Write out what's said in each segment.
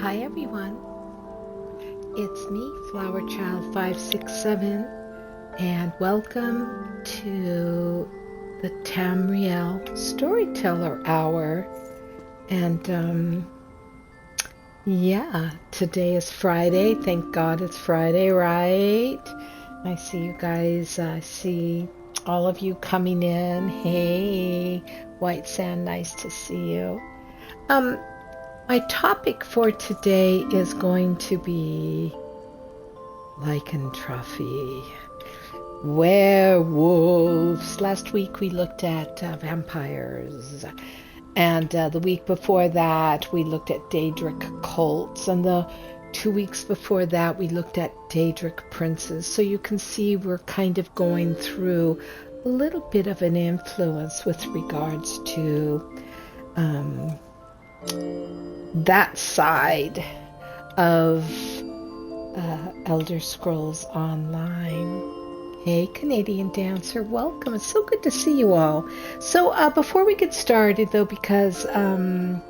Hi everyone, it's me, Flower Child 567, and welcome to the Tamriel Storyteller Hour. And today is Friday. Thank God it's Friday, right? I see you guys. I see all of you coming in. Hey, White Sand, nice to see you. My topic for today is going to be Lycanthrope, werewolves. Last week we looked at vampires, and the week before that we looked at Daedric cults, and the 2 weeks before that we looked at Daedric princes. So you can see we're kind of going through a little bit of an influence with regards to that side of Elderscrolls Online. Hey, Canadian Dancer, welcome. It's so good to see you all. So before we get started, though, because, I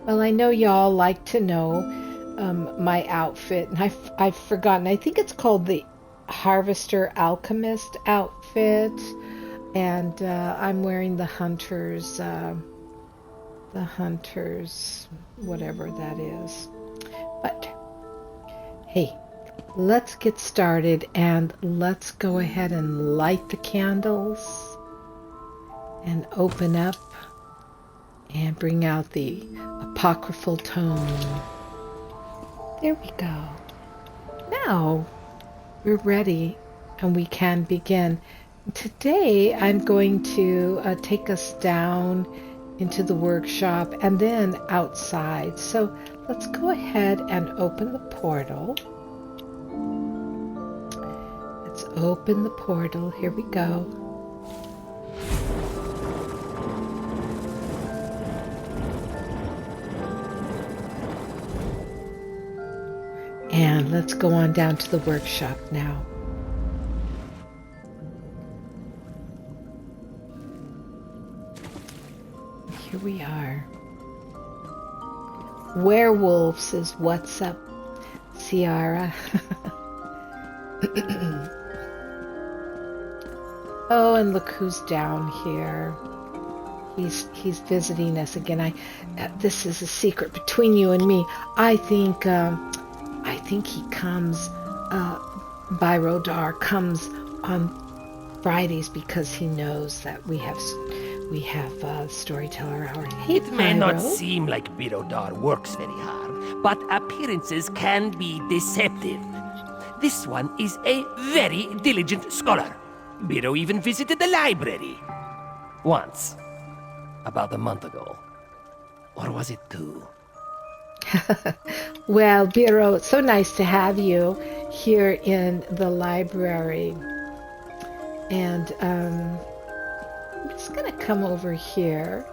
know y'all like to know my outfit, and I've forgotten. I think it's called the Harvester Alchemist outfit, and I'm wearing the Hunter's whatever that is. But hey, let's get started, and let's go ahead and light the candles and open up and bring out the apocryphal tome. There we go. Now we're ready and we can begin. Today I'm going to take us down into the workshop and then outside. So let's go ahead and open the portal. Let's open the portal. Here we go. And let's go on down to the workshop now. Here we are. Werewolves is what's up, Ciara. Oh, and look who's down here. He's visiting us again. This is a secret between you and me. I think he comes. Byrodar comes on Fridays because he knows that we have Storyteller Hour. Hey, it may not seem like Byrodar works very hard, but appearances can be deceptive. This one is a very diligent scholar. Biro even visited the library. Once. About a month ago. Or was it 2? Well, Biro, it's so nice to have you here in the library. And I'm just going to come over here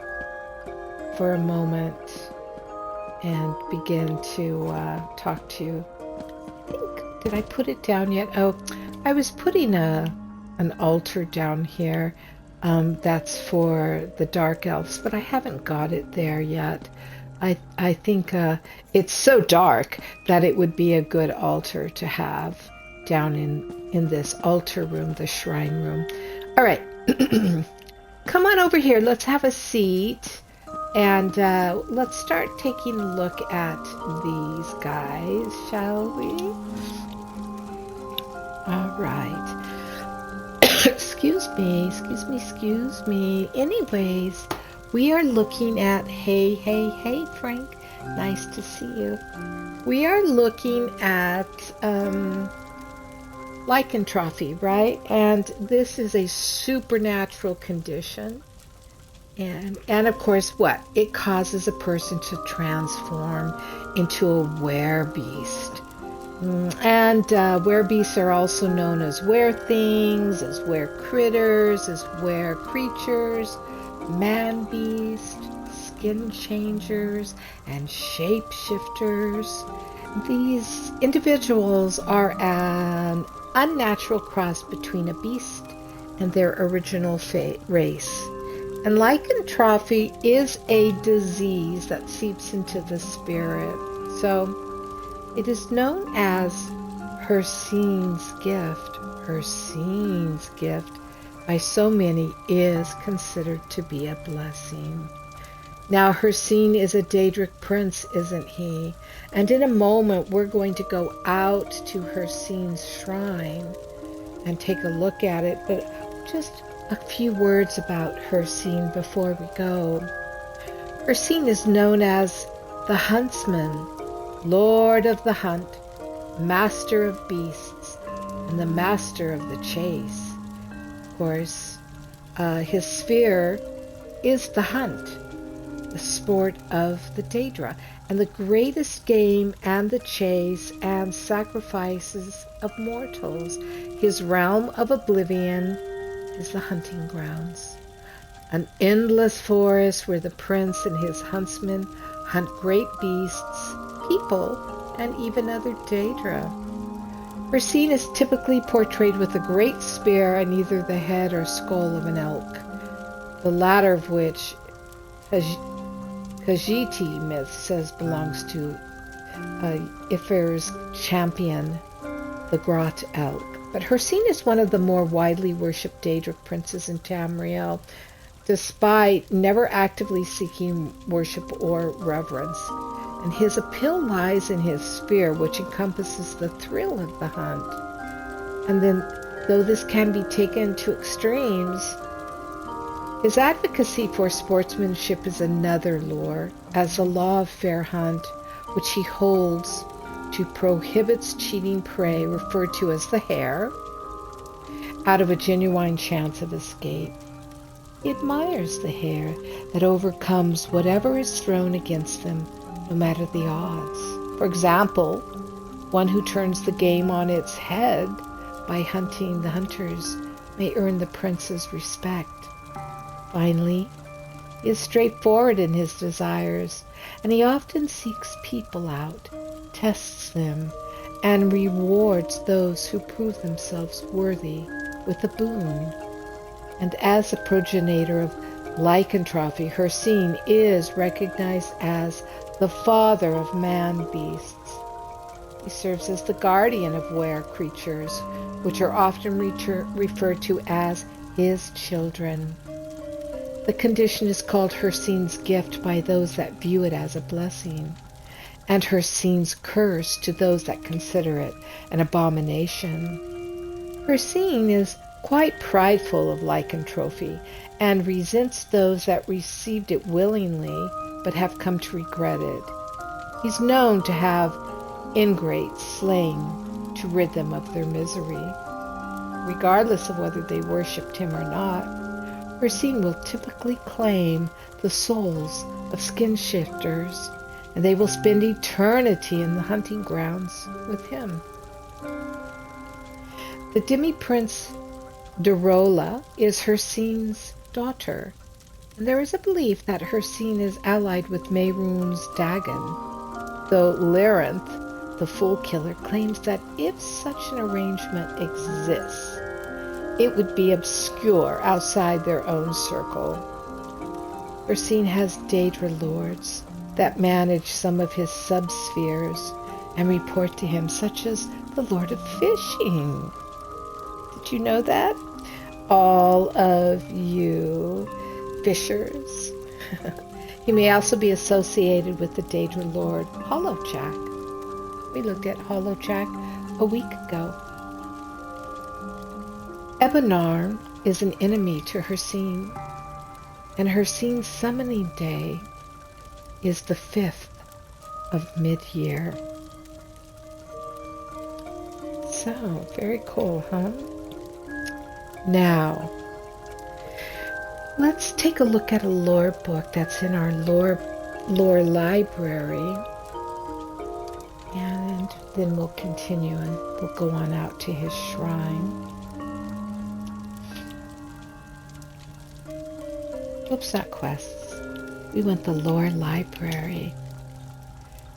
for a moment and begin to talk to you. I think, did I put it down yet? Oh, I was putting an altar down here. That's for the Dark Elves, but I haven't got it there yet. I think it's so dark that it would be a good altar to have down in this altar room, the shrine room. All right. Come on over here. Let's have a seat. And let's start taking a look at these guys, shall we? All right. Excuse me. Anyways, we are looking at, hey, Frank. Nice to see you. We are looking at lycanthropy, right? And this is a supernatural condition. And of course, what? It causes a person to transform into a werebeast. And werebeasts are also known as were-things, as were-critters, as were-creatures, man-beast, skin-changers, and shape-shifters. These individuals are an unnatural cross between a beast and their original race. And lycanthropy is a disease that seeps into the spirit. So it is known as Hircine's gift. Hircine's gift by so many is considered to be a blessing. Now, Hircine is a Daedric prince, isn't he? And in a moment, we're going to go out to Hircine's shrine and take a look at it. But just a few words about Hircine before we go. Hircine is known as the huntsman, lord of the hunt, master of beasts, and the master of the chase. Of course, his sphere is the hunt, the sport of the Daedra, and the greatest game and the chase and sacrifices of mortals. His realm of oblivion is the hunting grounds, an endless forest where the prince and his huntsmen hunt great beasts, people, and even other Daedra. Hircine is typically portrayed with a great spear on either the head or skull of an elk, the latter of which Khajiit myth says belongs to Ifer's champion, the Grot elk. But Hircine is one of the more widely worshipped Daedric princes in Tamriel, despite never actively seeking worship or reverence. And his appeal lies in his spear, which encompasses the thrill of the hunt. And then, though this can be taken to extremes, his advocacy for sportsmanship is another lore, as the law of fair hunt, which he holds to prohibits cheating prey, referred to as the hare, out of a genuine chance of escape. He admires the hare that overcomes whatever is thrown against them, no matter the odds. For example, one who turns the game on its head by hunting the hunters may earn the prince's respect. Finally, he is straightforward in his desires, and he often seeks people out, tests them, and rewards those who prove themselves worthy with a boon. And as a progenitor of lycanthropy, Hircine is recognized as the father of man-beasts. He serves as the guardian of were creatures, which are often referred to as his children. The condition is called Hircine's gift by those that view it as a blessing, and Hircine's curse to those that consider it an abomination. Hircine is quite prideful of lycanthropy and resents those that received it willingly but have come to regret it. He's known to have ingrates slain to rid them of their misery. Regardless of whether they worshipped him or not, Hircine will typically claim the souls of skin shifters, and they will spend eternity in the hunting grounds with him. The demi-prince Durola is Hircine's daughter, and there is a belief that Hircine is allied with Mehrunes Dagon, though Lyranth, the Fool Killer, claims that if such an arrangement exists, it would be obscure outside their own circle. Hircine has Daedra lords that manage some of his subspheres and report to him, such as the Lord of Fishing. Did you know that? All of you fishers. He may also be associated with the Daedra lord Hollowjack. We looked at Hollowjack a week ago. Ebenar is an enemy to Hircine, and Hircine's summoning day is the 5th of mid-year. So, very cool, huh? Now, let's take a look at a lore book that's in our lore library, and then we'll continue and we'll go on out to his shrine. Oops, not quests. We went the lore library.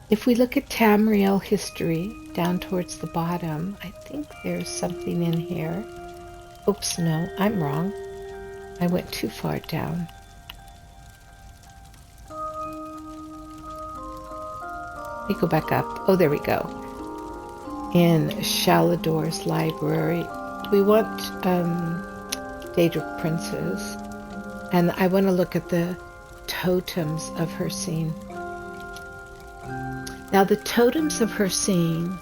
If we look at Tamriel history down towards the bottom, I think there's something in here. Oops, no, I'm wrong. I went too far down. Let me go back up. Oh, there we go. In Shalador's library, we want Daedric princes, and I want to look at the Totems of Hircine. Now, the Totems of Hircine,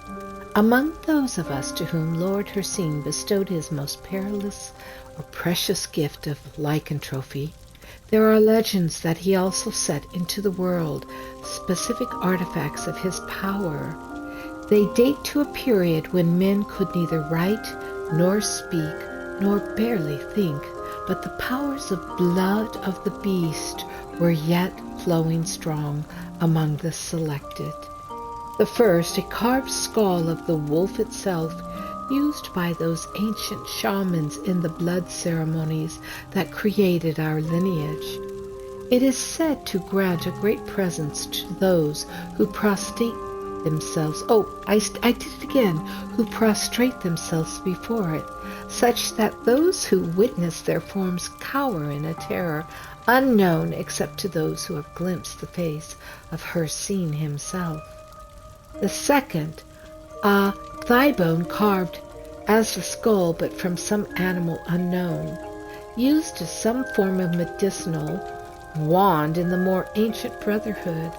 among those of us to whom Lord Hircine bestowed his most perilous or precious gift of lycanthropy, there are legends that he also set into the world specific artifacts of his power. They date to a period when men could neither write, nor speak, nor barely think, but the powers of blood of the beast were yet flowing strong among the selected. The first, a carved skull of the wolf itself, used by those ancient shamans in the blood ceremonies that created our lineage. It is said to grant a great presence to those who prostrate themselves, I did it again, who prostrate themselves before it, such that those who witness their forms cower in a terror unknown except to those who have glimpsed the face of Hircine himself. The second, a thigh bone carved as the skull but from some animal unknown, used as some form of medicinal wand in the more ancient brotherhood.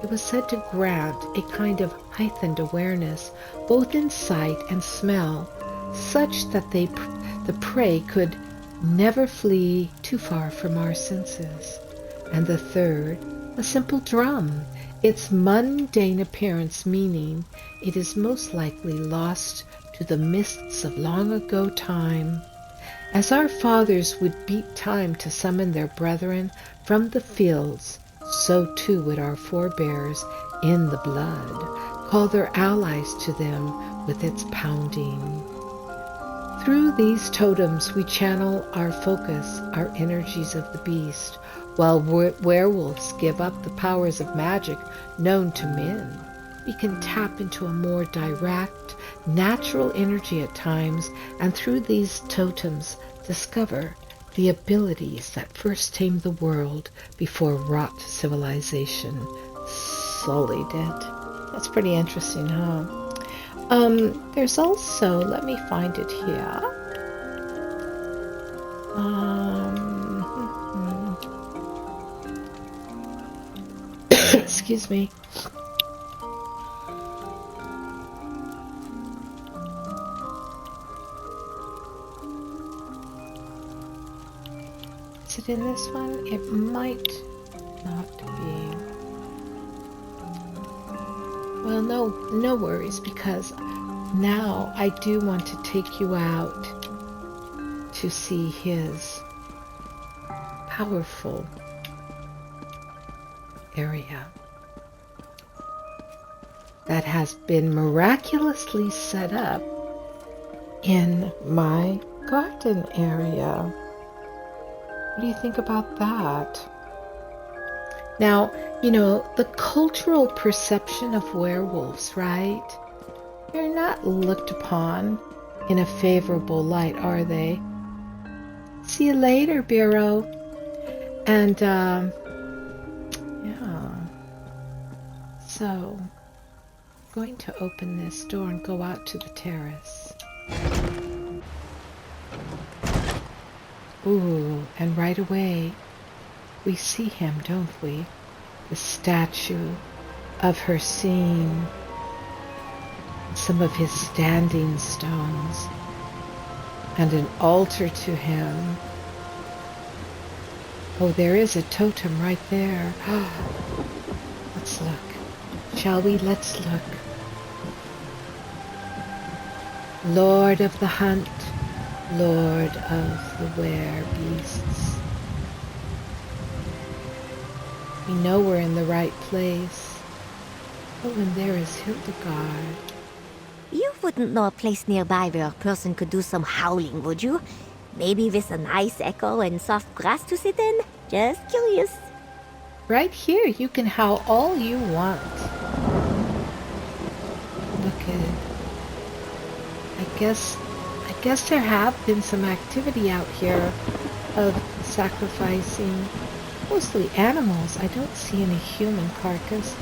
It was said to grant a kind of heightened awareness, both in sight and smell, such that the prey could never flee too far from our senses. And the third, a simple drum, its mundane appearance meaning it is most likely lost to the mists of long ago time. As our fathers would beat time to summon their brethren from the fields, so too would our forebears in the blood call their allies to them with its pounding. Through these totems we channel our focus, our energies of the beast, while werewolves give up the powers of magic known to men. We can tap into a more direct, natural energy at times, and through these totems discover the abilities that first tamed the world before wrought civilization sullied it. That's pretty interesting, huh? There's also, let me find it here. Excuse me. Is it in this one? It might not be. Well, no worries, because now I do want to take you out to see his powerful area that has been miraculously set up in my garden area. What do you think about that? Now, the cultural perception of werewolves, right? They're not looked upon in a favorable light, are they? See you later, Bureau. And, yeah. So, I'm going to open this door and go out to the terrace. Ooh, and right away, we see him, don't we? The statue of Hircine, some of his standing stones, and an altar to him. Oh, there is a totem right there. Let's look. Shall we? Let's look. Lord of the hunt, Lord of the were-beasts. We know we're in the right place. Oh, and there is Hildegard. You wouldn't know a place nearby where a person could do some howling, would you? Maybe with a nice echo and soft grass to sit in? Just curious. Right here, you can howl all you want. Look at it. I guess there have been some activity out here of sacrificing mostly animals. I don't see any human carcass.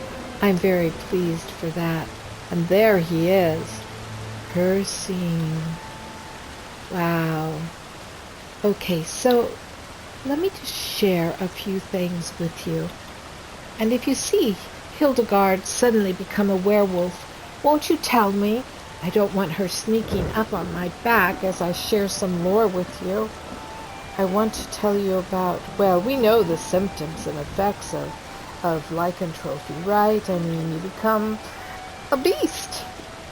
I'm very pleased for that. And there he is. Hircine. Wow. Okay, so let me just share a few things with you. And if you see Hildegard suddenly become a werewolf, won't you tell me? I don't want her sneaking up on my back as I share some lore with you. I want to tell you about, well, we know the symptoms and effects of lycanthropy, right? I mean, you become a beast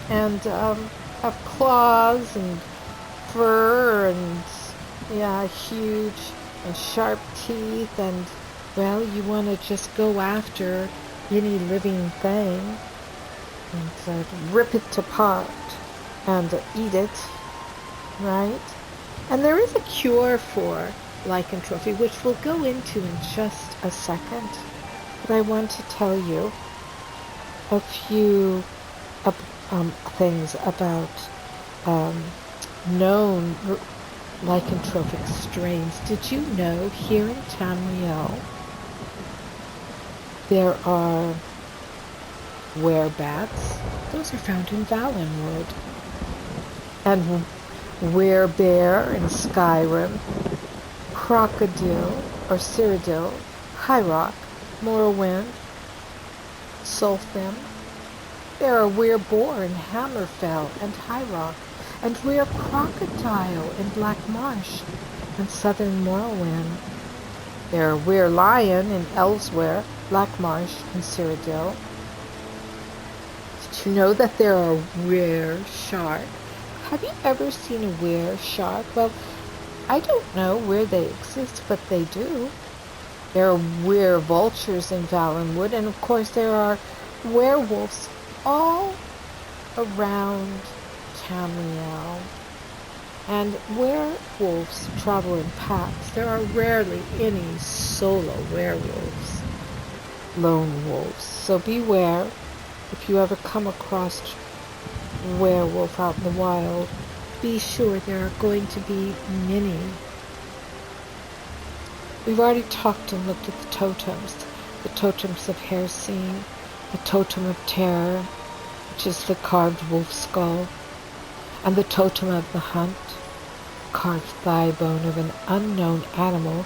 and have claws and fur and, yeah, huge and sharp teeth, and, well, you want to just go after any living thing and rip it apart and eat it, right? And there is a cure for lycanthropy, which we'll go into in just a second. But I want to tell you a few things about known lycanthropic strains. Did you know here in Tamriel there are werebats? Those are found in Valenwood. And werebear in Skyrim, crocodile or cyrodiil, High Morrowind, Sulfim. There are wereboar in Hammerfell and High and were-crocodile in Black Marsh and Southern Morrowind. There are were-lion in Elsewhere, Black Marsh, and Cyrodiil. Did you know that there are were-shark? Have you ever seen a were-shark? Well, I don't know where they exist, but they do. There are were-vultures in Valenwood, and of course there are werewolves all around Tamriel. And werewolves travel in packs. There are rarely any solo werewolves, lone wolves. So beware if you ever come across werewolf out in the wild. Be sure there are going to be many. We've already talked and looked at the totems of Hircine, the totem of terror, which is the carved wolf skull, and the totem of the hunt, carved thigh bone of an unknown animal,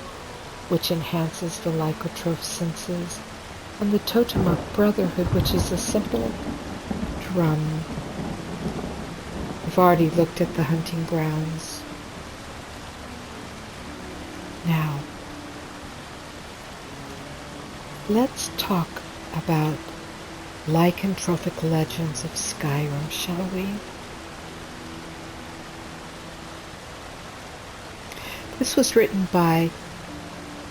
which enhances the lycanthrope's senses, and the totem of brotherhood, which is a simple drum. We've already looked at the hunting grounds. Now, let's talk about lycanthropic legends of Skyrim, shall we? This was written by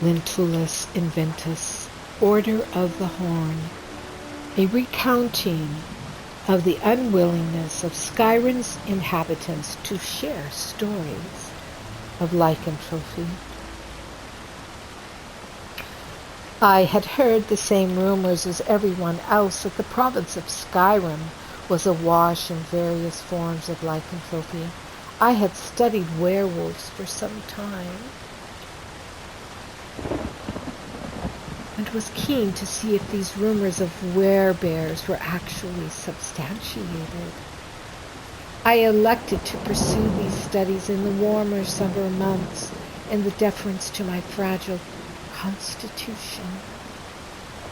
Lentulus Inventus, Order of the Horn, a recounting of the unwillingness of Skyrim's inhabitants to share stories of lycanthropy. I had heard the same rumors as everyone else that the province of Skyrim was awash in various forms of lycanthropy. I had studied werewolves for some time and was keen to see if these rumors of werebears were actually substantiated. I elected to pursue these studies in the warmer summer months in the deference to my fragile constitution.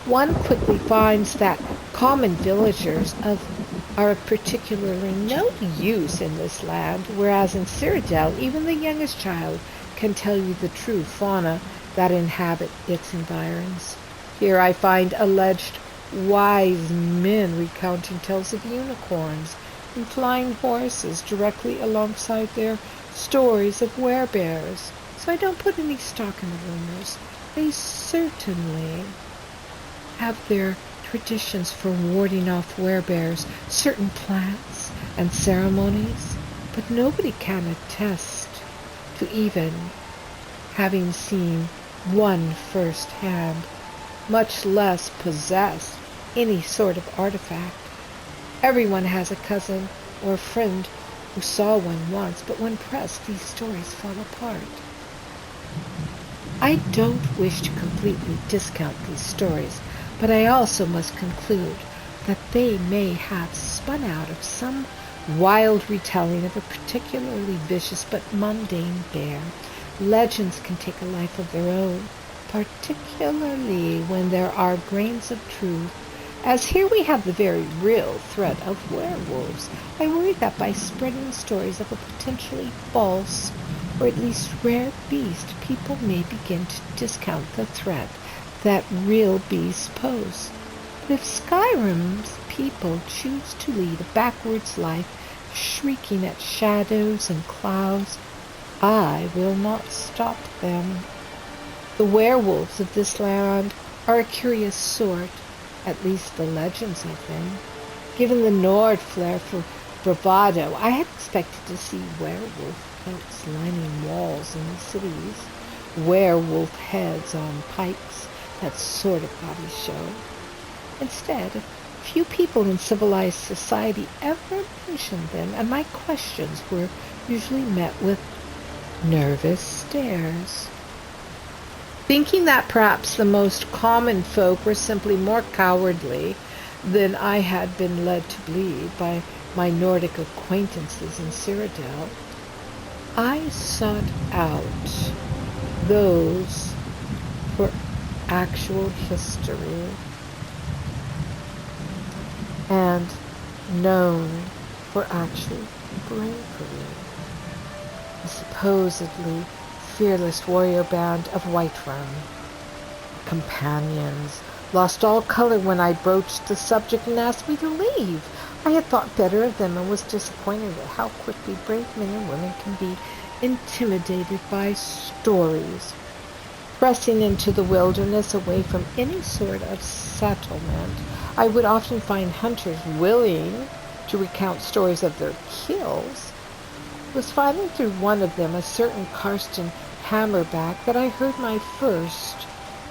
One quickly finds that common villagers are of particularly no use in this land, whereas in Cyrodiil, even the youngest child can tell you the true fauna that inhabit its environs. Here I find alleged wise men recounting tales of unicorns and flying horses directly alongside their stories of werebears. So I don't put any stock in the rumors. They certainly have their traditions for warding off werebears, certain plants and ceremonies, but nobody can attest to even having seen one firsthand, much less possess any sort of artifact. Everyone has a cousin or a friend who saw one once, but when pressed, these stories fall apart. I don't wish to completely discount these stories, but I also must conclude that they may have spun out of some wild retelling of a particularly vicious but mundane bear. Legends can take a life of their own, particularly when there are grains of truth. As here we have the very real threat of werewolves, I worry that by spreading stories of a potentially false, or at least rare beast, people may begin to discount the threat that real beasts pose. But if Skyrim's people choose to lead a backwards life, shrieking at shadows and clouds, I will not stop them. The werewolves of this land are a curious sort, at least the legends of them. Given the Nord flair for bravado, I had expected to see werewolf coats lining walls in the cities, werewolf heads on pikes, that sort of gaudy show. Instead, few people in civilized society ever mentioned them, and my questions were usually met with nervous stares. Thinking that perhaps the most common folk were simply more cowardly than I had been led to believe by my Nordic acquaintances in Cyrodiil, I sought out those for actual history and known for actual bravery. The supposedly fearless warrior band of Whiterun. Companions lost all color when I broached the subject and asked me to leave. I had thought better of them and was disappointed at how quickly brave men and women can be intimidated by stories. Pressing into the wilderness away from any sort of settlement, I would often find hunters willing to recount stories of their kills. It was finally through one of them, a certain Karsten Hammerback, that I heard my first,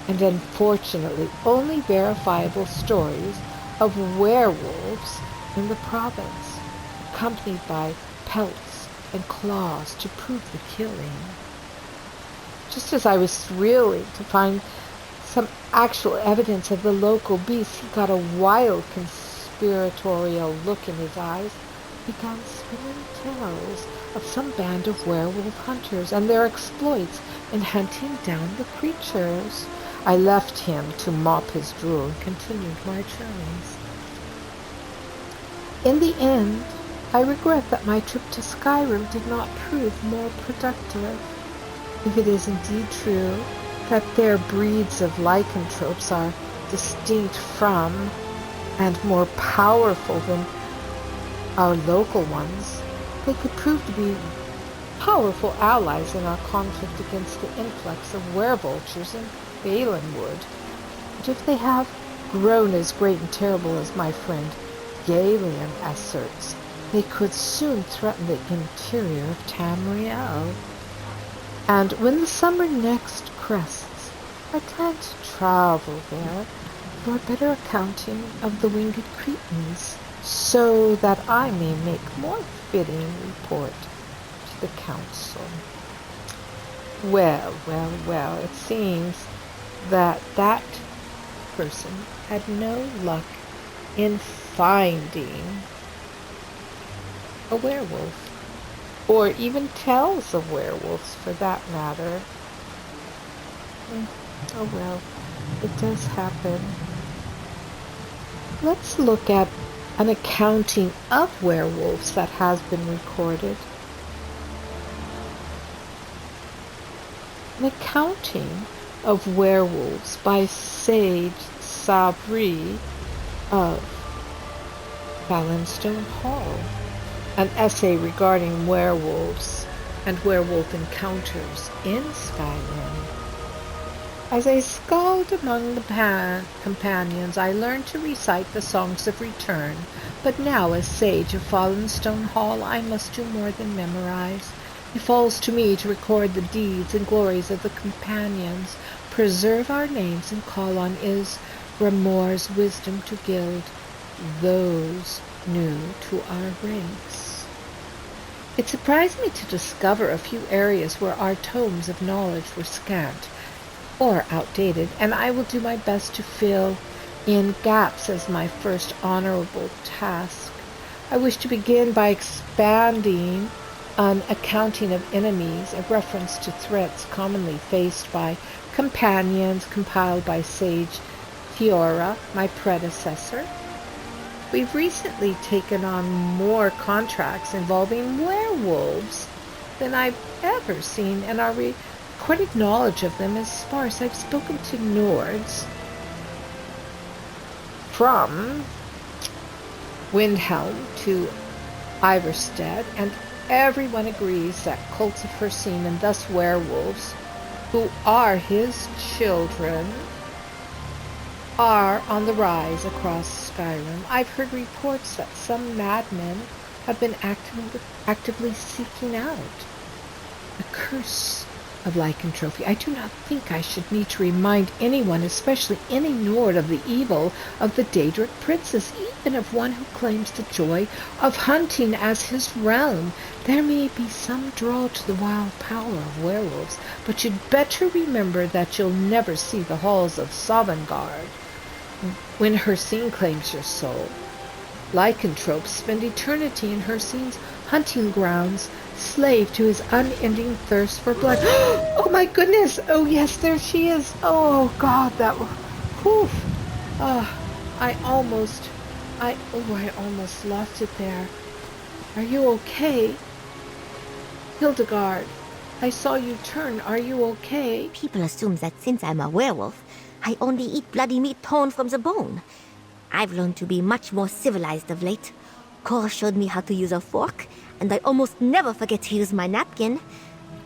and unfortunately only verifiable stories of werewolves in the province, accompanied by pelts and claws to prove the killing. Just as I was thrilling to find some actual evidence of the local beast, he got a wild conspiratorial look in his eyes, began spinning tales of some band of werewolf hunters and their exploits in hunting down the creatures. I left him to mop his drool and continued my journeys. In the end, I regret that my trip to Skyrim did not prove more productive. If it is indeed true that their breeds of lycanthropes are distinct from and more powerful than our local ones, they could prove to be powerful allies in our conflict against the influx of werevultures in Balinwood. But if they have grown as great and terrible as my friend Galen asserts, they could soon threaten the interior of Tamriel. And when the summer next crests, I plan to travel there for a better accounting of the winged Cretans, so that I may make more fitting report to the council. Well, it seems that that person had no luck in finding a werewolf, or even tales of werewolves for that matter. Oh well, it does happen. Let's look at an accounting of werewolves that has been recorded. An accounting of werewolves by Sage Sabri of Valenstone Hall. An essay regarding werewolves and werewolf encounters in Skyrim. As I sculled among the companions, I learned to recite the Songs of Return, but now as Sage of Valenstone Hall, I must do more than memorize. It falls to me to record the deeds and glories of the companions, preserve our names, and call on Isramor's wisdom to gild those new to our ranks. It surprised me to discover a few areas where our tomes of knowledge were scant or outdated, and I will do my best to fill in gaps as my first honorable task. I wish to begin by expanding on accounting of enemies, a reference to threats commonly faced by companions compiled by Sage Fiora, my predecessor. We've recently taken on more contracts involving werewolves than I've ever seen, and our recorded knowledge of them is sparse. I've spoken to Nords from Windhelm to Iverstead, and everyone agrees that cults of Hircine, and thus werewolves, who are his children, are on the rise across Skyrim. I've heard reports that some madmen have been actively seeking out the curse of lycanthropy. I do not think I should need to remind anyone, especially any Nord, of the evil of the Daedric princes, even of one who claims the joy of hunting as his realm. There may be some draw to the wild power of werewolves, but you'd better remember that you'll never see the halls of Sovngarde when Hircine claims your soul. Lycanthropes spend eternity in Hircine's hunting grounds, slave to his unending thirst for blood. Oh my goodness! Oh yes, there she is! Oh God, that... Whew! I almost lost it there. Are you okay? Hildegard, I saw you turn. Are you okay? People assume that since I'm a werewolf, I only eat bloody meat torn from the bone. I've learned to be much more civilized of late. Cor showed me how to use a fork, and I almost never forget to use my napkin.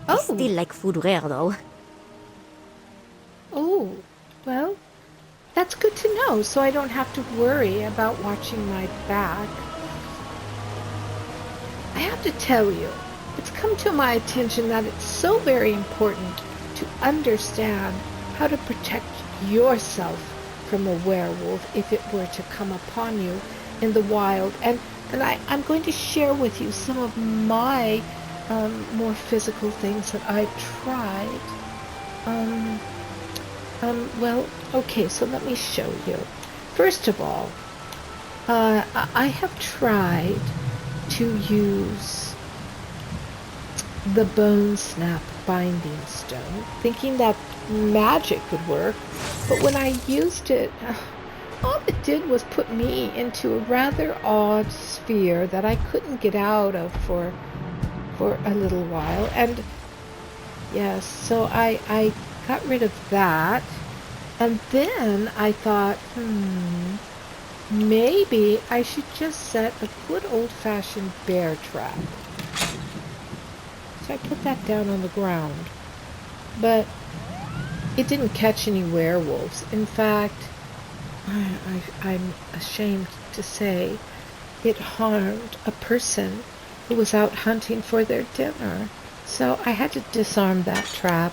I still like food rare, though. Oh, well, that's good to know, so I don't have to worry about watching my back. I have to tell you, it's come to my attention that it's so very important to understand how to protect yourself from a werewolf if it were to come upon you in the wild. And I'm going to share with you some of my more physical things that I've tried. Well, okay, so let me show you. First of all, I have tried to use the Bone Snap Binding Stone, thinking that magic would work, but when I used it, all it did was put me into a rather odd sphere that I couldn't get out of for a little while. And yes, so I got rid of that, and then I thought, maybe I should just set a good old-fashioned bear trap. So I put that down on the ground, but it didn't catch any werewolves. In fact, I'm ashamed to say it harmed a person who was out hunting for their dinner. So I had to disarm that trap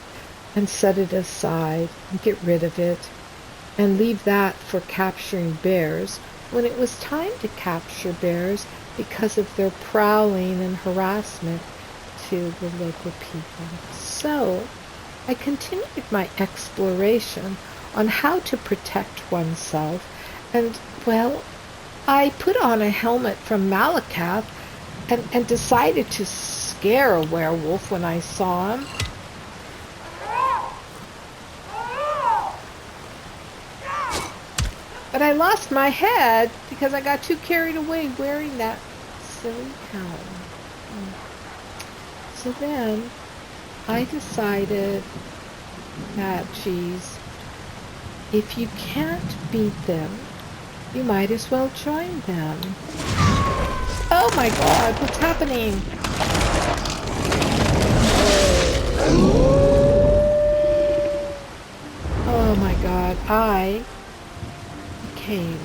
and set it aside and get rid of it and leave that for capturing bears when it was time to capture bears because of their prowling and harassment to the local people. So I continued my exploration on how to protect oneself, and, well, I put on a helmet from Malakath and decided to scare a werewolf when I saw him. But I lost my head because I got too carried away wearing that silly helm. So then I decided that, geez, if you can't beat them, you might as well join them. Oh my God, what's happening? Oh my God, I became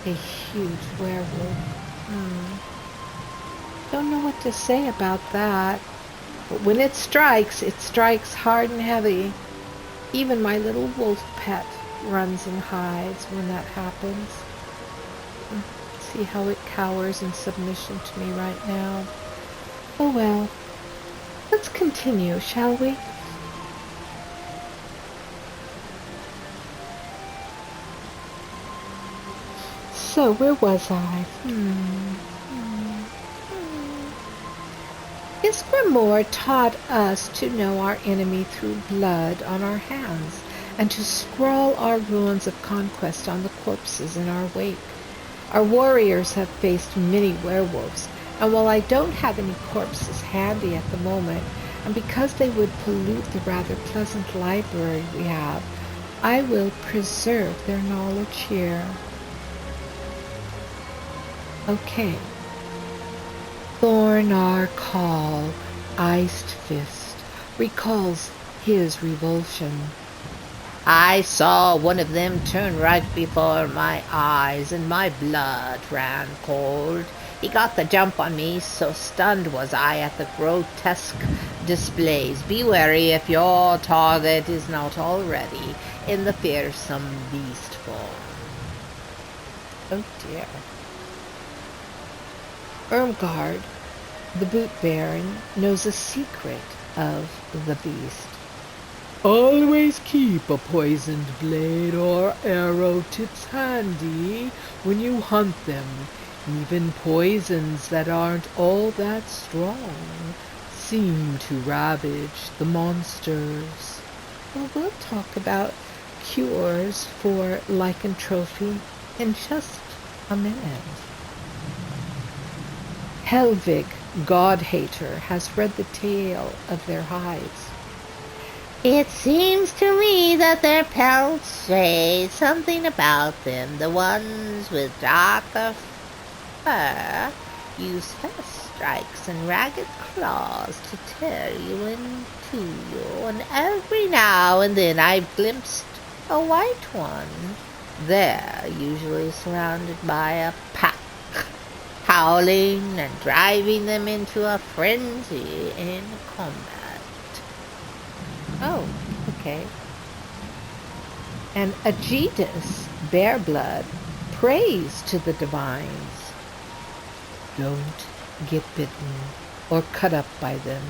a huge werewolf. Don't know what to say about that. But when it strikes hard and heavy. Even my little wolf pet runs and hides when that happens. See how it cowers in submission to me right now. Oh well. Let's continue, shall we? So, where was I? His grimoire taught us to know our enemy through blood on our hands, and to scrawl our runes of conquest on the corpses in our wake. Our warriors have faced many werewolves, and while I don't have any corpses handy at the moment, and because they would pollute the rather pleasant library we have, I will preserve their knowledge here. Okay. Thornar Call, Iced Fist, recalls his revulsion. I saw one of them turn right before my eyes, and my blood ran cold. He got the jump on me, so stunned was I at the grotesque displays. Be wary if your target is not already in the fearsome beast form. Oh dear. Irmgard, the Boot Baron, knows a secret of the beast. Always keep a poisoned blade or arrow tips handy when you hunt them. Even poisons that aren't all that strong seem to ravage the monsters. Well, we'll talk about cures for lycanthropy in just a minute. Helvig, God-hater, has read the tale of their hides. It seems to me that their pelts say something about them. The ones with darker fur use fast strikes and ragged claws to tear you in two, and every now and then I've glimpsed a white one. They're usually surrounded by a pack, howling and driving them into a frenzy in combat. Oh, okay. And Aegitus, Bearblood, prays to the divines. Don't get bitten or cut up by them.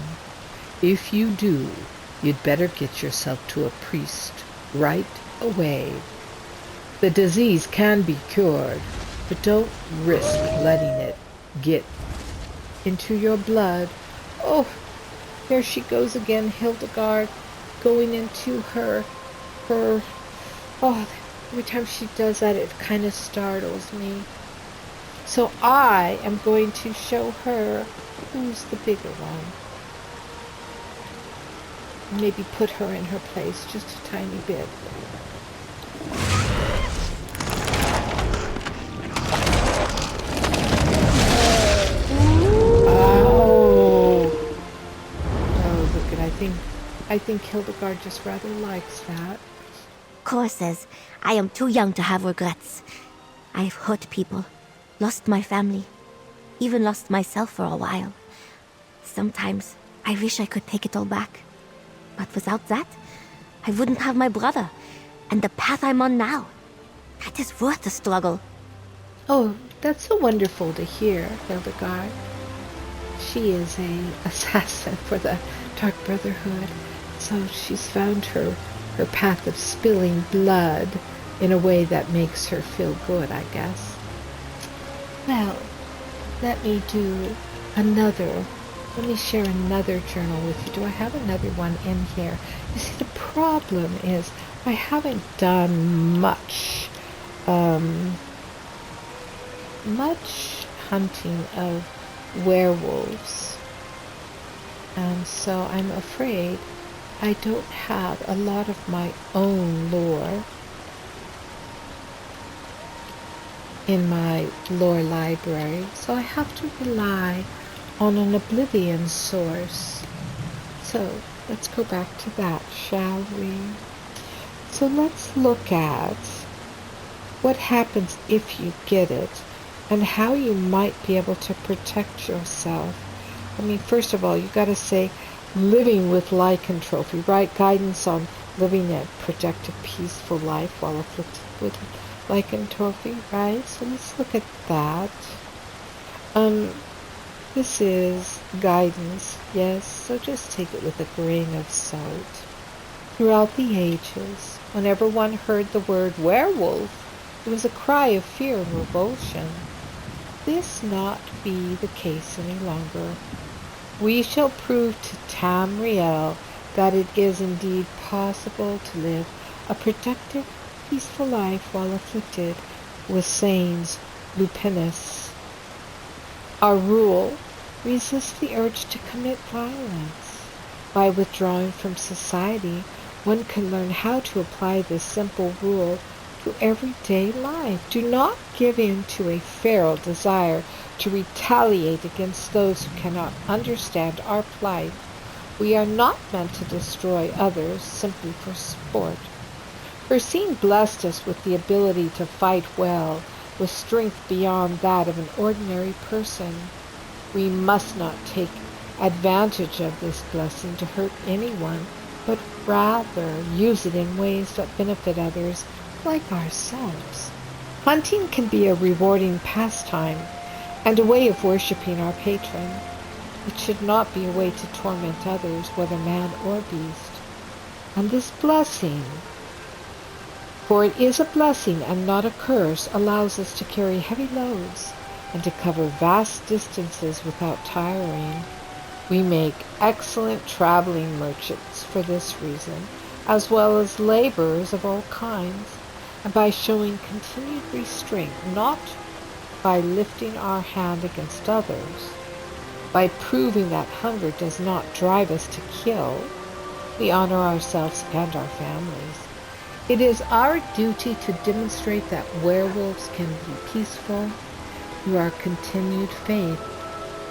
If you do, you'd better get yourself to a priest right away. The disease can be cured, but don't risk letting it get into your blood. Oh, there she goes again, Hildegard, going into her, oh, every time she does that, it kind of startles me. So I am going to show her who's the bigger one. Maybe put her in her place just a tiny bit. I think Hildegard just rather likes that. Cor says I am too young to have regrets. I've hurt people, lost my family, even lost myself for a while. Sometimes I wish I could take it all back. But without that, I wouldn't have my brother, and the path I'm on now. That is worth the struggle. Oh, that's so wonderful to hear, Hildegard. She is an assassin for the Dark Brotherhood, so she's found her path of spilling blood in a way that makes her feel good, I guess. Well, let me share another journal with you. Do I have another one in here? You see, the problem is I haven't done much hunting of werewolves, and so I'm afraid I don't have a lot of my own lore in my lore library, so I have to rely on an Oblivion source. So let's go back to that, shall we? So let's look at what happens if you get it and how you might be able to protect yourself. I mean, first of all, you got to say living with lycanthropy, right? Guidance on living a productive, peaceful life while afflicted with lycanthropy, right? So let's look at that. This is guidance, yes, so just take it with a grain of salt. Throughout the ages, whenever one heard the word werewolf, It was a cry of fear and revulsion. This not be the case any longer. We shall prove to Tamriel that it is indeed possible to live a productive, peaceful life while afflicted with Sane's lupinus. Our rule: resist the urge to commit violence. By withdrawing from society, one can learn how to apply this simple rule to everyday life. Do not give in to a feral desire to retaliate against those who cannot understand our plight. We are not meant to destroy others simply for sport. Hircine blessed us with the ability to fight well, with strength beyond that of an ordinary person. We must not take advantage of this blessing to hurt anyone, but rather use it in ways that benefit others like ourselves. Hunting can be a rewarding pastime and a way of worshiping our patron. It should not be a way to torment others, whether man or beast. And this blessing, for it is a blessing and not a curse, allows us to carry heavy loads and to cover vast distances without tiring. We make excellent traveling merchants for this reason, as well as laborers of all kinds, and by showing continued restraint, not by lifting our hand against others, by proving that hunger does not drive us to kill, we honor ourselves and our families. It is our duty to demonstrate that werewolves can be peaceful through our continued faith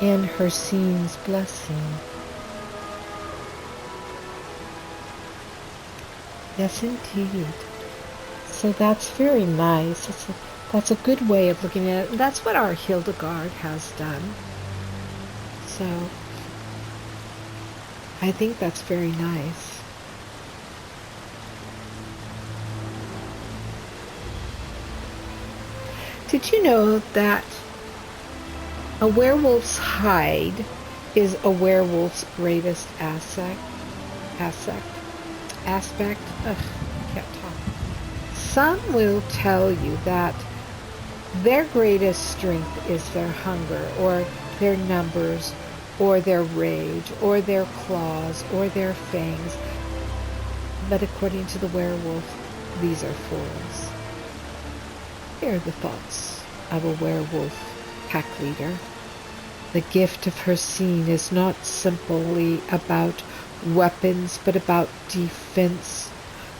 in Hircine's blessing. Yes, indeed. So that's very nice. That's a good way of looking at it. And that's what our Hildegard has done. So I think that's very nice. Did you know that a werewolf's hide is a werewolf's greatest aspect? Ugh, I can't talk. Some will tell you that their greatest strength is their hunger, or their numbers, or their rage, or their claws, or their fangs. But according to the werewolf, these are fools. Here are the thoughts of a werewolf pack leader. The gift of Hircine is not simply about weapons, but about defense.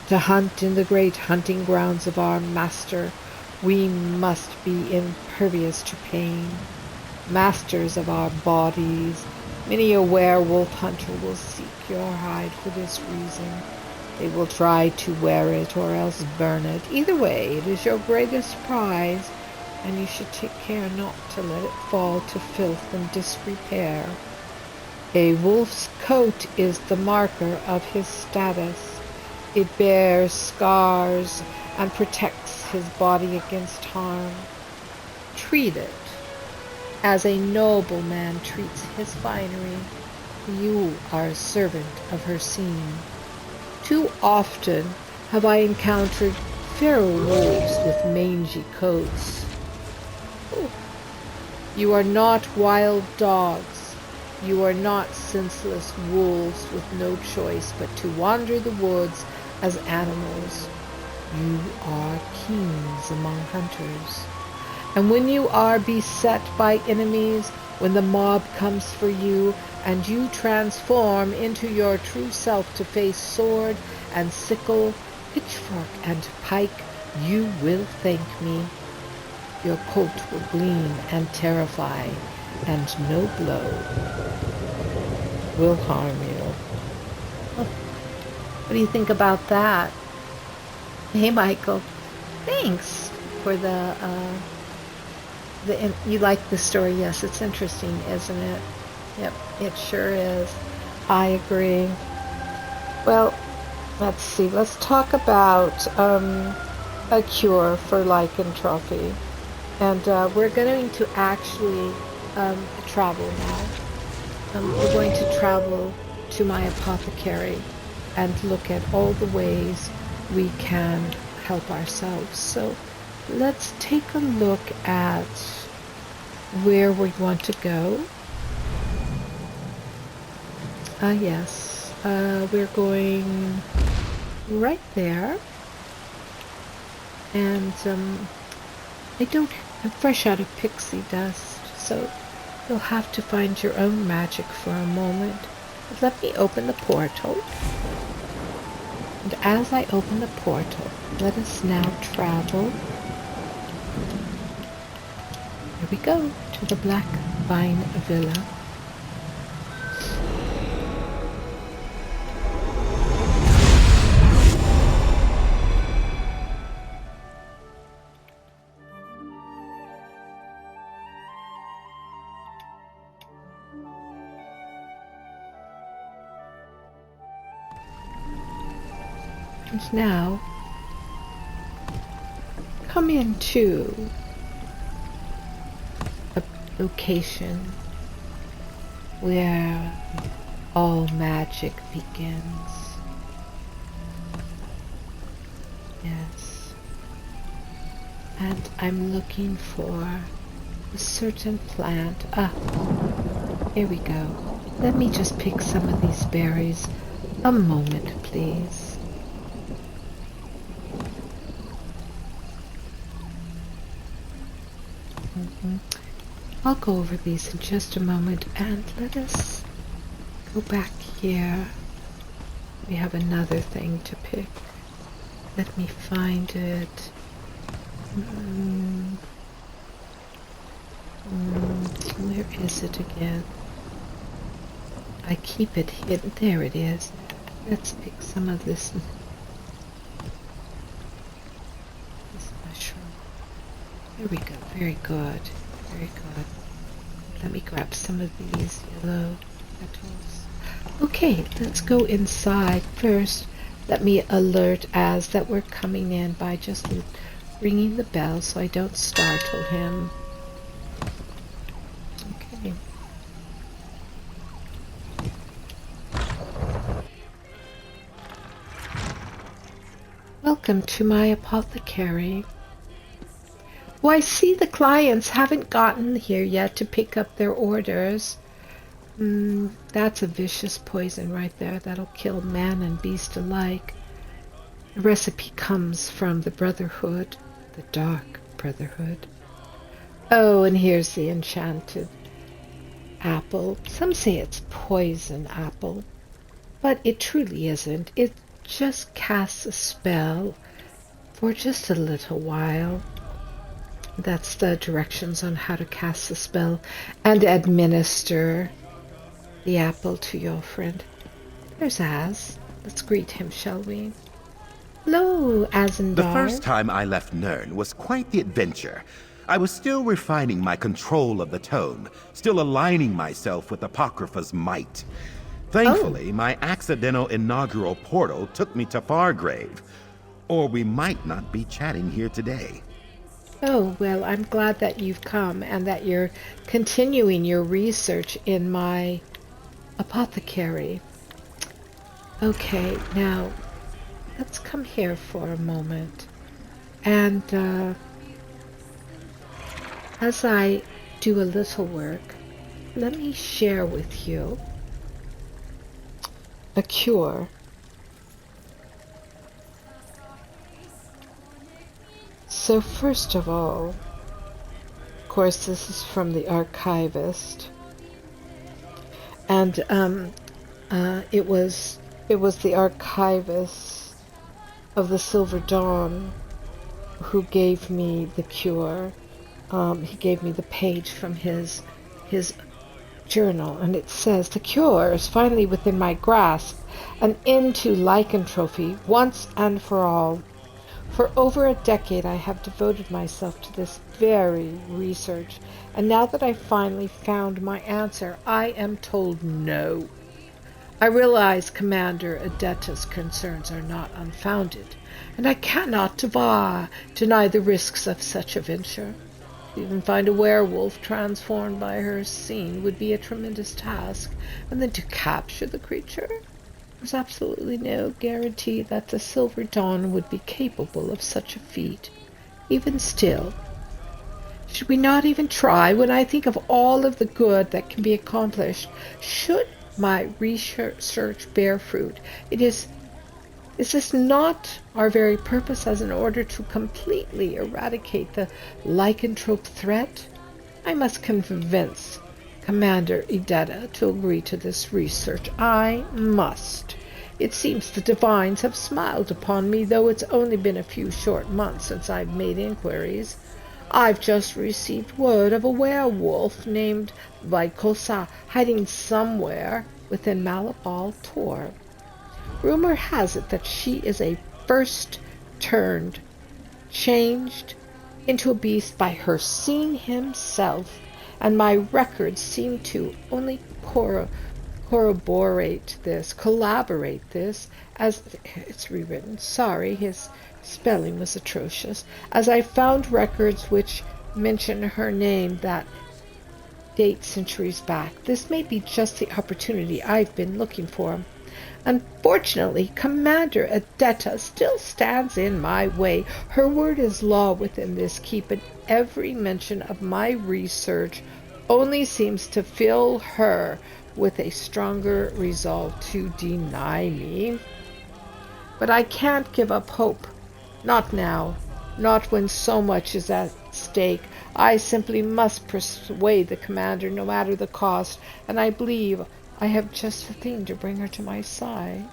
To hunt in the great hunting grounds of our master, we must be impervious to pain. Masters of our bodies, many a werewolf hunter will seek your hide for this reason. They will try to wear it or else burn it. Either way, it is your greatest prize, and you should take care not to let it fall to filth and disrepair. A wolf's coat is the marker of his status. It bears scars and protects his body against harm. Treat it as a nobleman treats his finery. You are a servant of Hircine. Too often have I encountered feral wolves with mangy coats. Oh. You are not wild dogs. You are not senseless wolves with no choice but to wander the woods as animals. You are kings among hunters. And when you are beset by enemies, when the mob comes for you, and you transform into your true self to face sword and sickle, pitchfork and pike, you will thank me. Your coat will gleam and terrify, and no blow will harm you. What do you think about that? Hey, Michael. Thanks for you like the story. Yes, it's interesting, isn't it? Yep, it sure is. I agree. Well, let's see. Let's talk about a cure for lycanthropy. And we're going to actually travel now. We're going to travel to my apothecary and look at all the ways we can help ourselves. So let's take a look at where we want to go. Yes, we're going right there. And I'm fresh out of pixie dust, so you'll have to find your own magic for a moment. But let me open the portal. And as I open the portal, let us now travel. Here we go, to the Black Vine Villa. And now, come into a location where all magic begins. Yes. And I'm looking for a certain plant. Here we go. Let me just pick some of these berries. A moment, please. I'll go over these in just a moment, and let us go back here. We have another thing to pick. Let me find it. Where is it again? I keep it hidden. There it is. Let's pick some of this mushroom. There we go. Very good. Very good. Let me grab some of these yellow petals. Okay, let's go inside. First, let me alert Az that we're coming in by just ringing the bell so I don't startle him. Okay. Welcome to my apothecary. Well, I see the clients haven't gotten here yet to pick up their orders. That's a vicious poison right there. That'll kill man and beast alike. The recipe comes from the Brotherhood, the Dark Brotherhood. Oh, and here's the enchanted apple. Some say it's poison apple, but it truly isn't. It just casts a spell for just a little while. That's the directions on how to cast the spell and administer the apple to your friend. There's Az. Let's greet him, shall we? Hello, Azendar. The first time I left Nirn was quite the adventure. I was still refining my control of the tome, still aligning myself with Apocrypha's might. Thankfully, my accidental inaugural portal took me to Fargrave. Or we might not be chatting here today. Oh, well, I'm glad that you've come and that you're continuing your research in my apothecary. Okay, now, let's come here for a moment. And as I do a little work, let me share with you a cure. So first of all, of course, this is from the archivist, and it was the archivist of the Silver Dawn who gave me the cure. He gave me the page from his journal, and it says, "The cure is finally within my grasp, an end to lycanthropy once and for all. For over a decade I have devoted myself to this very research, and now that I finally found my answer, I am told no. I realize Commander Adetta's concerns are not unfounded, and I cannot deny the risks of such a venture. To even find a werewolf transformed by Hircine would be a tremendous task, and then to capture the creature? There's absolutely no guarantee that the Silver Dawn would be capable of such a feat. Even still, should we not even try? When I think of all of the good that can be accomplished, should my research bear fruit, is this not our very purpose, as in order to completely eradicate the lycanthrope threat? I must convince Commander Idetta to agree to this research. I must. It seems the divines have smiled upon me, though it's only been a few short months since I've made inquiries. I've just received word of a werewolf named Lycosa hiding somewhere within Malabal Tor. Rumor has it that she is a first changed into a beast by Hircine himself, and my records seem to only collaborate this, as it's rewritten. Sorry, his spelling was atrocious. As I found records which mention her name that date centuries back. This may be just the opportunity I've been looking for. Unfortunately, Commander Idetta still stands in my way. Her word is law within this keep, and every mention of my research only seems to fill her with a stronger resolve to deny me. But I can't give up hope. Not now. Not when so much is at stake. I simply must persuade the commander, no matter the cost, and I believe I have just the thing to bring her to my side.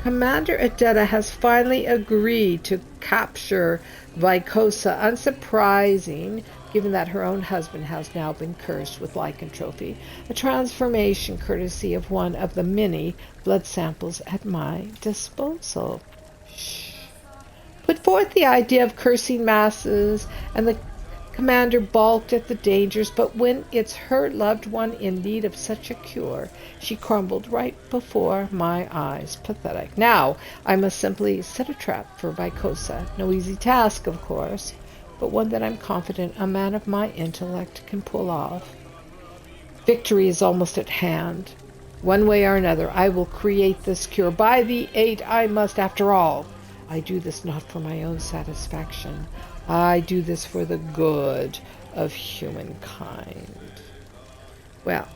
Commander Idetta has finally agreed to capture Lycosa. Unsurprising, given that her own husband has now been cursed with lycanthropy, a transformation courtesy of one of the many blood samples at my disposal. Shh. Put forth the idea of cursing masses, and the commander balked at the dangers, but when it's her loved one in need of such a cure, she crumbled right before my eyes. Pathetic. Now, I must simply set a trap for Lycosa. No easy task, of course, but one that I'm confident a man of my intellect can pull off. Victory is almost at hand. One way or another, I will create this cure. By the 8, I must, after all. I do this not for my own satisfaction. I do this for the good of humankind. Well,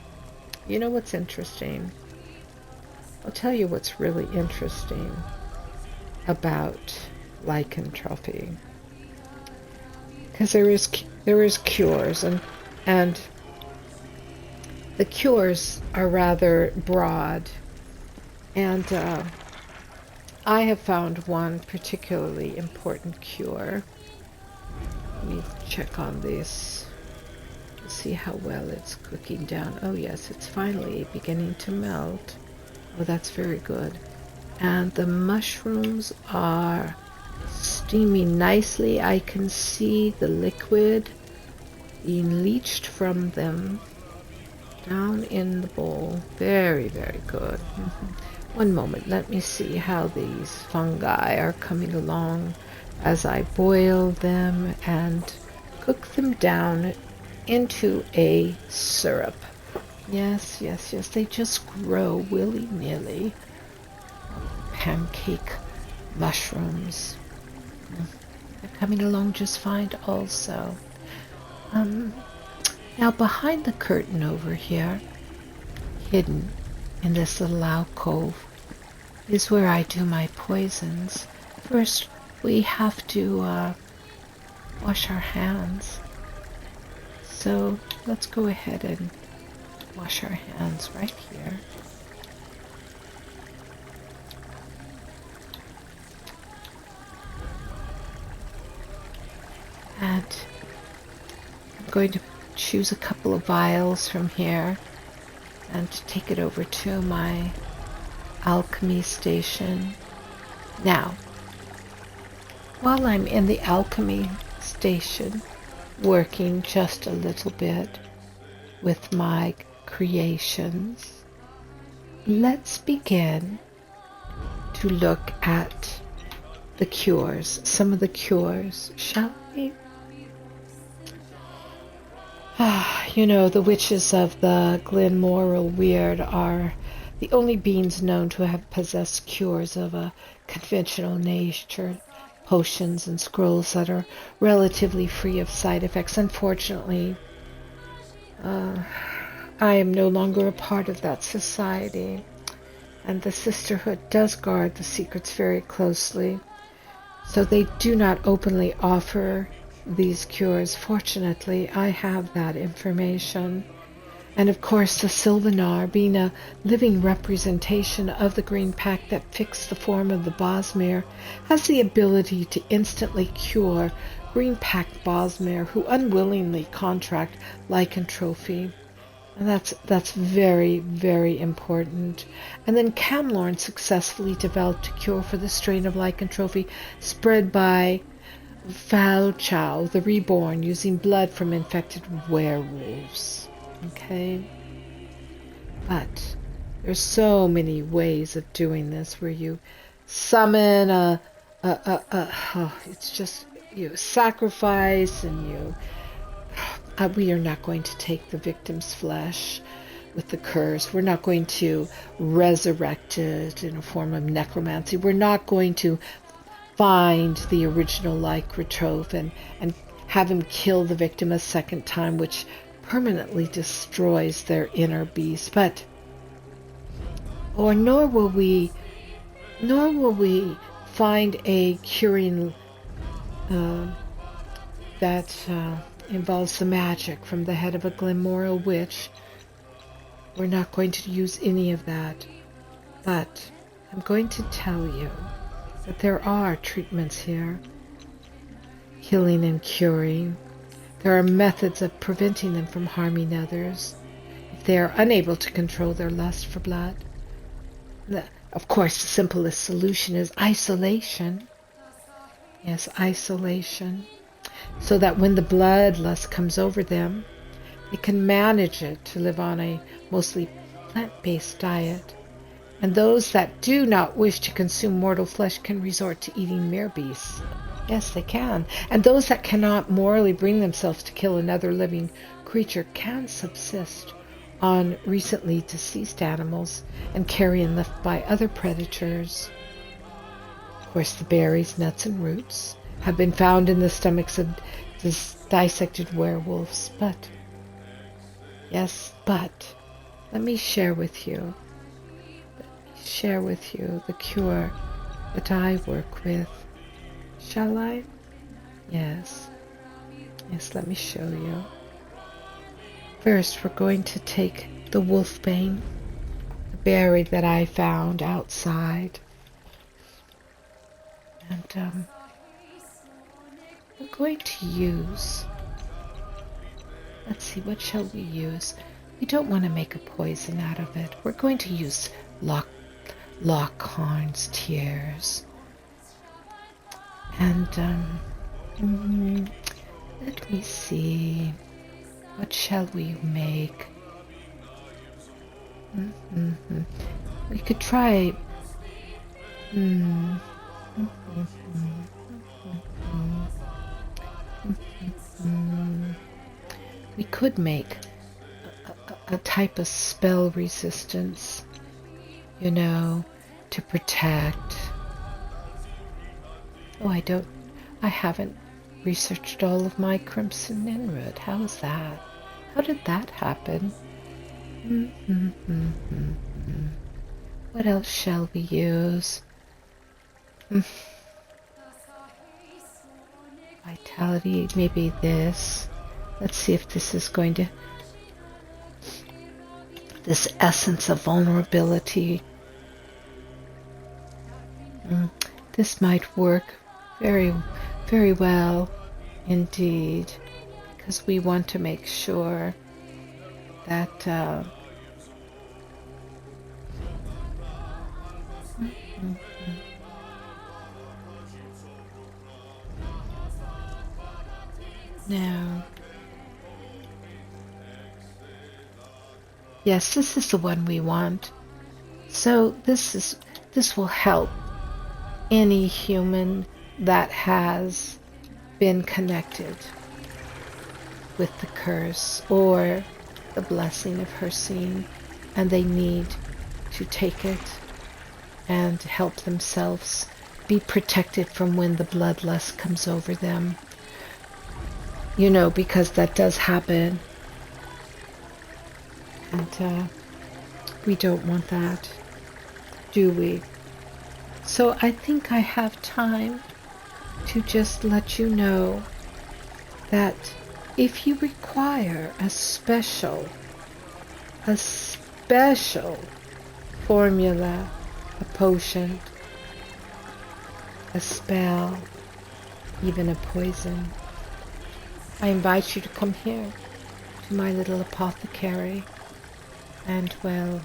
you know what's interesting? I'll tell you what's really interesting about lycanthropy. Because there is cures, and the cures are rather broad, and I have found one particularly important cure. Let me check on this to see how well it's cooking down. Oh yes, it's finally beginning to melt. Oh, that's very good. And the mushrooms are steaming nicely. I can see the liquid being leached from them down in the bowl. Very, very good. One moment, let me see how these fungi are coming along as I boil them and cook them down into a syrup. Yes, yes, yes, they just grow willy-nilly. Pancake mushrooms. They're coming along just fine also. Now behind the curtain over here, hidden in this little alcove, is where I do my poisons. First, we have to wash our hands. So let's go ahead and wash our hands right here. And I'm going to choose a couple of vials from here and take it over to my alchemy station. Now, while I'm in the alchemy station, working just a little bit with my creations, let's begin to look at the cures, some of the cures, shall we? You know, the witches of the Glenmoral Weird are the only beings known to have possessed cures of a conventional nature. potions and scrolls that are relatively free of side effects. Unfortunately, I am no longer a part of that society, and the Sisterhood does guard the secrets very closely, so they do not openly offer these cures. Fortunately, I have that information. And of course, the Sylvanar, being a living representation of the green pact that fixed the form of the Bosmere, has the ability to instantly cure green pact Bosmere who unwillingly contract lycanthropy. And that's very, very important. And then Camlorn successfully developed a cure for the strain of lycanthropy spread by Falchow, the Reborn, using blood from infected werewolves. Okay? But there's so many ways of doing this where you summon it's just, you sacrifice and you... we are not going to take the victim's flesh with the curse. We're not going to resurrect it in a form of necromancy. We're not going to find the original Lycunthrope and have him kill the victim a second time, which permanently destroys their inner beast. Nor will we find a curing that involves the magic from the head of a Glenmoril witch. We're not going to use any of that. But I'm going to tell you that there are treatments here. Healing and curing. There are methods of preventing them from harming others if they are unable to control their lust for blood. Of course, the simplest solution is isolation. Yes, isolation. So that when the bloodlust comes over them, they can manage it to live on a mostly plant-based diet. And those that do not wish to consume mortal flesh can resort to eating mere beasts. Yes, they can. And those that cannot morally bring themselves to kill another living creature can subsist on recently deceased animals and carrion left by other predators. Of course, the berries, nuts, and roots have been found in the stomachs of dissected werewolves. But let me share with you the cure that I work with. Shall I? Yes, let me show you. First, we're going to take the wolfbane, the berry that I found outside. And we're going to use... Let's see, what shall we use? We don't want to make a poison out of it. We're going to use Lockharn's tears. And, let me see. What shall we make? We could try... We could make a type of spell resistance, to protect. Oh, I haven't researched all of my Crimson Ninroot. How is that? How did that happen? What else shall we use? Vitality, maybe this. Let's see if this is going to... This essence of vulnerability. This might work very, very well indeed, because we want to make sure that now, yes, this is the one we want. So this will help any human that has been connected with the curse or the blessing of Hircine, and they need to take it and help themselves be protected from when the bloodlust comes over them. You know, because that does happen. And we don't want that, do we? So I think I have time to just let you know that if you require a special formula, a potion, a spell, even a poison, I invite you to come here to my little apothecary. And well,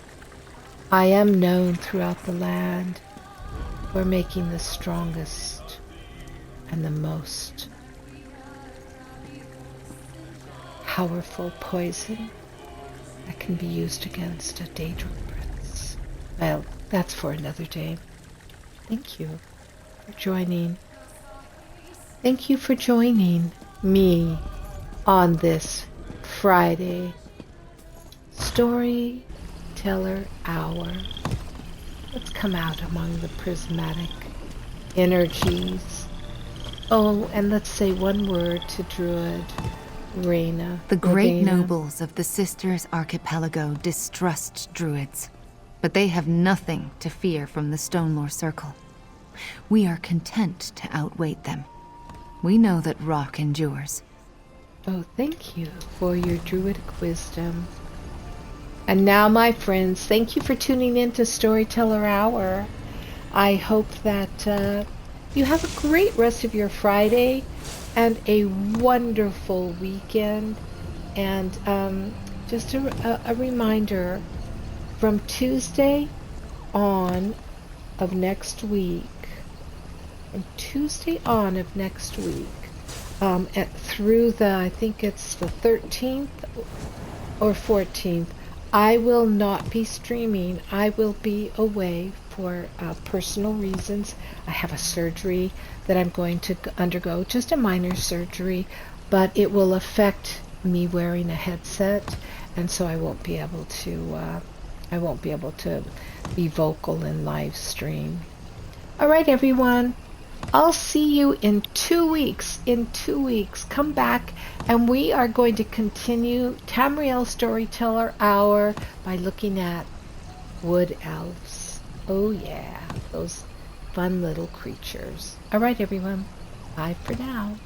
I am known throughout the land for making the strongest and the most powerful poison that can be used against a Daedral prince. Well, that's for another day. Thank you for joining. Thank you for joining me on this Friday Storyteller Hour. Let's come out among the prismatic energies. Oh, and let's say one word to Druid Reyna. The great Reyna. nobles of the Sisters Archipelago distrust druids, but they have nothing to fear from the Stonelore Circle. We are content to outweight them. We know that rock endures. Oh, thank you for your druidic wisdom. And now, my friends, thank you for tuning in to Storyteller Hour. I hope that you have a great rest of your Friday and a wonderful weekend. And just a reminder, from Tuesday on of next week, through the, I think it's the 13th or 14th, I will not be streaming. I will be away for personal reasons. I have a surgery that I'm going to undergo, just a minor surgery, but it will affect me wearing a headset, and so I won't be able to be vocal in live stream. All right, everyone. I'll see you in 2 weeks. Come back, and we are going to continue Tamriel Storyteller Hour by looking at wood elves. Oh yeah, those fun little creatures. All right, everyone. Bye for now.